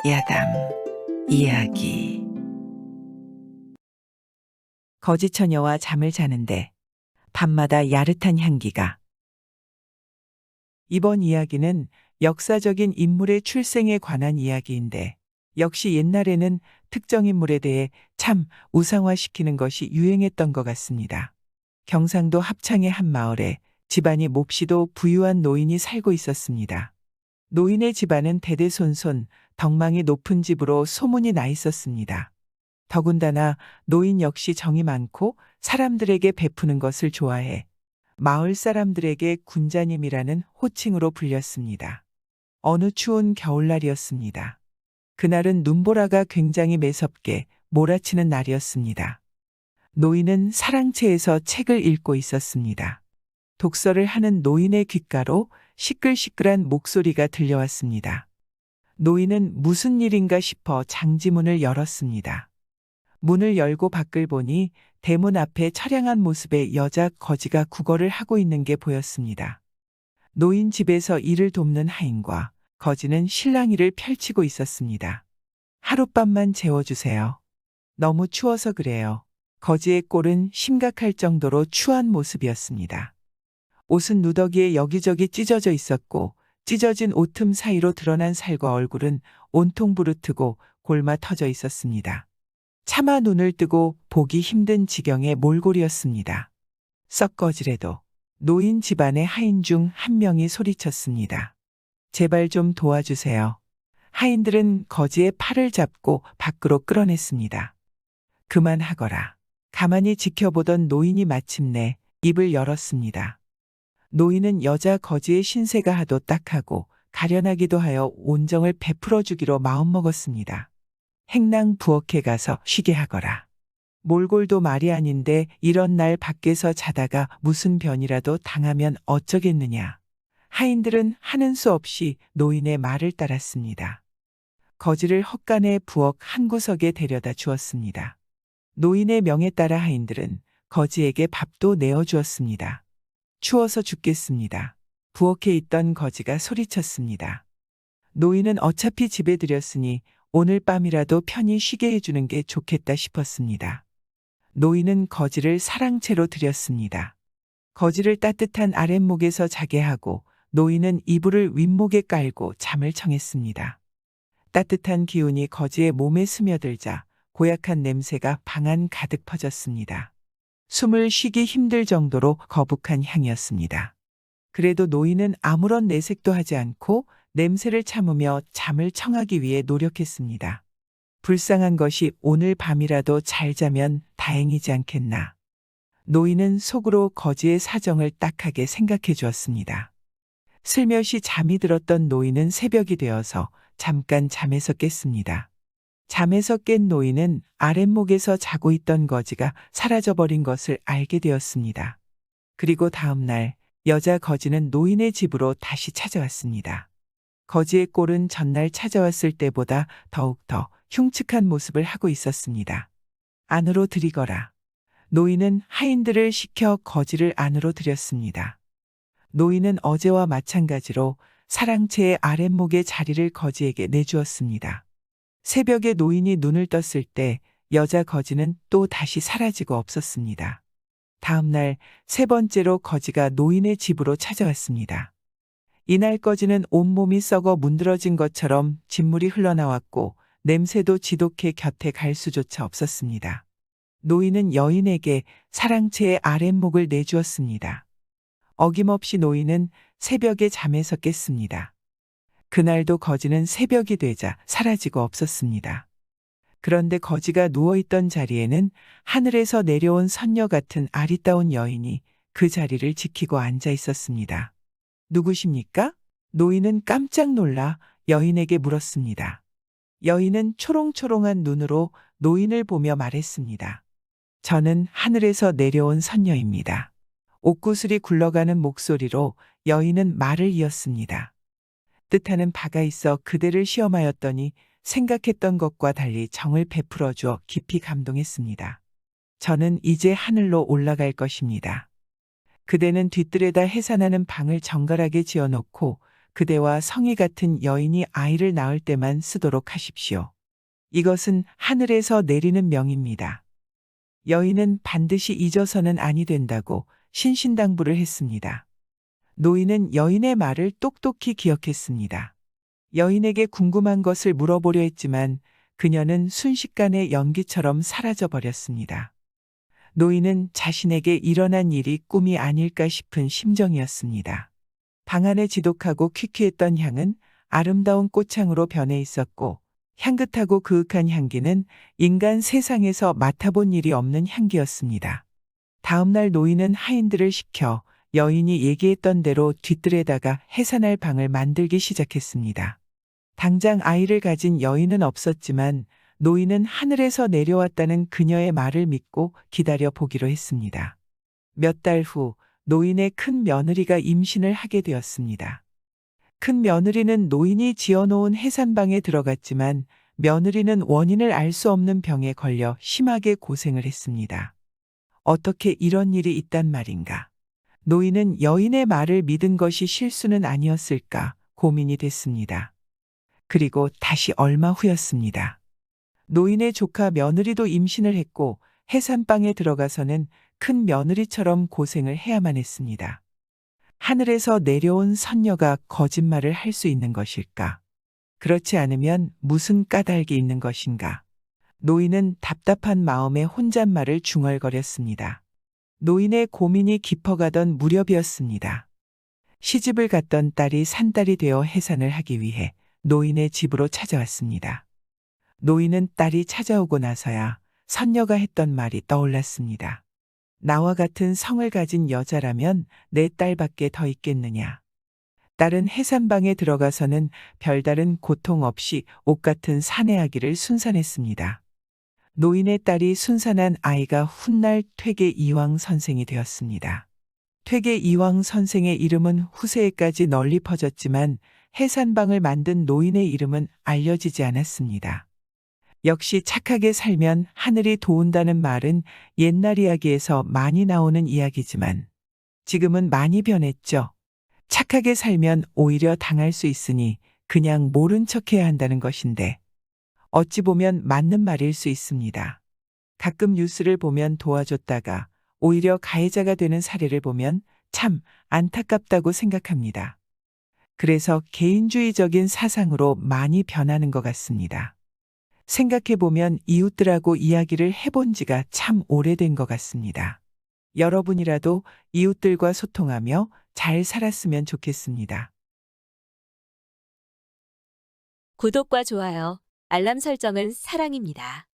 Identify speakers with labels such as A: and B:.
A: 야담 이야기. 거지처녀와 잠을 자는데 밤마다 야릇한 향기가. 이번 이야기는 역사적인 인물의 출생에 관한 이야기인데, 역시 옛날에는 특정 인물에 대해 참 우상화시키는 것이 유행했던 것 같습니다. 경상도 합창의 한 마을에 집안이 몹시도 부유한 노인이 살고 있었습니다. 노인의 집안은 대대손손 덕망이 높은 집으로 소문이 나 있었습니다. 더군다나 노인 역시 정이 많고 사람들에게 베푸는 것을 좋아해 마을 사람들에게 군자님이라는 호칭으로 불렸습니다. 어느 추운 겨울날이었습니다. 그날은 눈보라가 굉장히 매섭게 몰아치는 날이었습니다. 노인은 사랑채에서 책을 읽고 있었습니다. 독서를 하는 노인의 귓가로 시끌시끌한 목소리가 들려왔습니다. 노인은 무슨 일인가 싶어 장지문을 열었습니다. 문을 열고 밖을 보니 대문 앞에 처량한 모습의 여자 거지가 구걸을 하고 있는 게 보였습니다. 노인 집에서 일을 돕는 하인과 거지는 실랑이를 펼치고 있었습니다. 하룻밤만 재워주세요. 너무 추워서 그래요. 거지의 꼴은 심각할 정도로 추한 모습이었습니다. 옷은 누더기에 여기저기 찢어져 있었고, 찢어진 옷틈 사이로 드러난 살과 얼굴은 온통 부르트고 골마 터져 있었습니다. 차마 눈을 뜨고 보기 힘든 지경의 몰골이었습니다. 썩거지래도. 노인 집안의 하인 중 한 명이 소리쳤습니다. 제발 좀 도와주세요. 하인들은 거지의 팔을 잡고 밖으로 끌어냈습니다. 그만하거라. 가만히 지켜보던 노인이 마침내 입을 열었습니다. 노인은 여자 거지의 신세가 하도 딱하고 가련하기도 하여 온정을 베풀어 주기로 마음먹었습니다. 행랑 부엌에 가서 쉬게 하거라. 몰골도 말이 아닌데 이런 날 밖에서 자다가 무슨 변이라도 당하면 어쩌겠느냐. 하인들은 하는 수 없이 노인의 말을 따랐습니다. 거지를 헛간의 부엌 한 구석에 데려다 주었습니다. 노인의 명에 따라 하인들은 거지에게 밥도 내어주었습니다. 추워서 죽겠습니다. 부엌에 있던 거지가 소리쳤습니다. 노인은 어차피 집에 들였으니 오늘 밤이라도 편히 쉬게 해주는 게 좋겠다 싶었습니다. 노인은 거지를 사랑채로 들였습니다. 거지를 따뜻한 아랫목에서 자게 하고 노인은 이불을 윗목에 깔고 잠을 청했습니다. 따뜻한 기운이 거지의 몸에 스며들자 고약한 냄새가 방 안 가득 퍼졌습니다. 숨을 쉬기 힘들 정도로 거북한 향이었습니다. 그래도 노인은 아무런 내색도 하지 않고 냄새를 참으며 잠을 청하기 위해 노력했습니다. 불쌍한 것이 오늘 밤이라도 잘 자면 다행이지 않겠나. 노인은 속으로 거지의 사정을 딱하게 생각해 주었습니다. 슬며시 잠이 들었던 노인은 새벽이 되어서 잠깐 잠에서 깼습니다. 잠에서 깬 노인은 아랫목에서 자고 있던 거지가 사라져버린 것을 알게 되었습니다. 그리고 다음 날 여자 거지는 노인의 집으로 다시 찾아왔습니다. 거지의 꼴은 전날 찾아왔을 때보다 더욱더 흉측한 모습을 하고 있었습니다. 안으로 들이거라. 노인은 하인들을 시켜 거지를 안으로 들였습니다. 노인은 어제와 마찬가지로 사랑채의 아랫목의 자리를 거지에게 내주었습니다. 새벽에 노인이 눈을 떴을 때 여자 거지는 또 다시 사라지고 없었습니다. 다음 날 세 번째로 거지가 노인의 집으로 찾아왔습니다. 이날 거지는 온몸이 썩어 문드러진 것처럼 진물이 흘러나왔고 냄새도 지독해 곁에 갈 수조차 없었습니다. 노인은 여인에게 사랑채의 아랫목을 내주었습니다. 어김없이 노인은 새벽에 잠에서 깼습니다. 그날도 거지는 새벽이 되자 사라지고 없었습니다. 그런데 거지가 누워있던 자리에는 하늘에서 내려온 선녀 같은 아리따운 여인이 그 자리를 지키고 앉아 있었습니다. 누구십니까? 노인은 깜짝 놀라 여인에게 물었습니다. 여인은 초롱초롱한 눈으로 노인을 보며 말했습니다. 저는 하늘에서 내려온 선녀입니다. 옥구슬이 굴러가는 목소리로 여인은 말을 이었습니다. 뜻하는 바가 있어 그대를 시험하였더니 생각했던 것과 달리 정을 베풀어 주어 깊이 감동했습니다. 저는 이제 하늘로 올라갈 것입니다. 그대는 뒤뜰에다 해산하는 방을 정갈하게 지어놓고 그대와 성희 같은 여인이 아이를 낳을 때만 쓰도록 하십시오. 이것은 하늘에서 내리는 명입니다. 여인은 반드시 잊어서는 아니 된다고 신신당부를 했습니다. 노인은 여인의 말을 똑똑히 기억했습니다. 여인에게 궁금한 것을 물어보려 했지만 그녀는 순식간에 연기처럼 사라져 버렸습니다. 노인은 자신에게 일어난 일이 꿈이 아닐까 싶은 심정이었습니다. 방 안에 지독하고 퀴퀴했던 향은 아름다운 꽃향으로 변해 있었고 향긋하고 그윽한 향기는 인간 세상에서 맡아본 일이 없는 향기였습니다. 다음날 노인은 하인들을 시켜 여인이 얘기했던 대로 뒤뜰에다가 해산할 방을 만들기 시작했습니다. 당장 아이를 가진 여인은 없었지만 노인은 하늘에서 내려왔다는 그녀의 말을 믿고 기다려 보기로 했습니다. 몇 달 후 노인의 큰 며느리가 임신을 하게 되었습니다. 큰 며느리는 노인이 지어놓은 해산방에 들어갔지만 며느리는 원인을 알 수 없는 병에 걸려 심하게 고생을 했습니다. 어떻게 이런 일이 있단 말인가? 노인은 여인의 말을 믿은 것이 실수는 아니었을까 고민이 됐습니다. 그리고 다시 얼마 후였습니다. 노인의 조카 며느리도 임신을 했고 해산방에 들어가서는 큰 며느리처럼 고생을 해야만 했습니다. 하늘에서 내려온 선녀가 거짓말을 할 수 있는 것일까? 그렇지 않으면 무슨 까닭이 있는 것인가? 노인은 답답한 마음에 혼잣말을 중얼거렸습니다. 노인의 고민이 깊어가던 무렵이었습니다. 시집을 갔던 딸이 산딸이 되어 해산을 하기 위해 노인의 집으로 찾아왔습니다. 노인은 딸이 찾아오고 나서야 선녀가 했던 말이 떠올랐습니다. 나와 같은 성을 가진 여자라면 내 딸밖에 더 있겠느냐. 딸은 해산방에 들어가서는 별다른 고통 없이 옷 같은 사내아기를 순산했습니다. 노인의 딸이 순산한 아이가 훗날 퇴계 이황 선생이 되었습니다. 퇴계 이황 선생의 이름은 후세에까지 널리 퍼졌지만 해산방을 만든 노인의 이름은 알려지지 않았습니다. 역시 착하게 살면 하늘이 도운다는 말은 옛날 이야기에서 많이 나오는 이야기지만 지금은 많이 변했죠. 착하게 살면 오히려 당할 수 있으니 그냥 모른 척해야 한다는 것인데 어찌 보면 맞는 말일 수 있습니다. 가끔 뉴스를 보면 도와줬다가 오히려 가해자가 되는 사례를 보면 참 안타깝다고 생각합니다. 그래서 개인주의적인 사상으로 많이 변하는 것 같습니다. 생각해보면 이웃들하고 이야기를 해본 지가 참 오래된 것 같습니다. 여러분이라도 이웃들과 소통하며 잘 살았으면 좋겠습니다.
B: 구독과 좋아요, 알람 설정은 사랑입니다.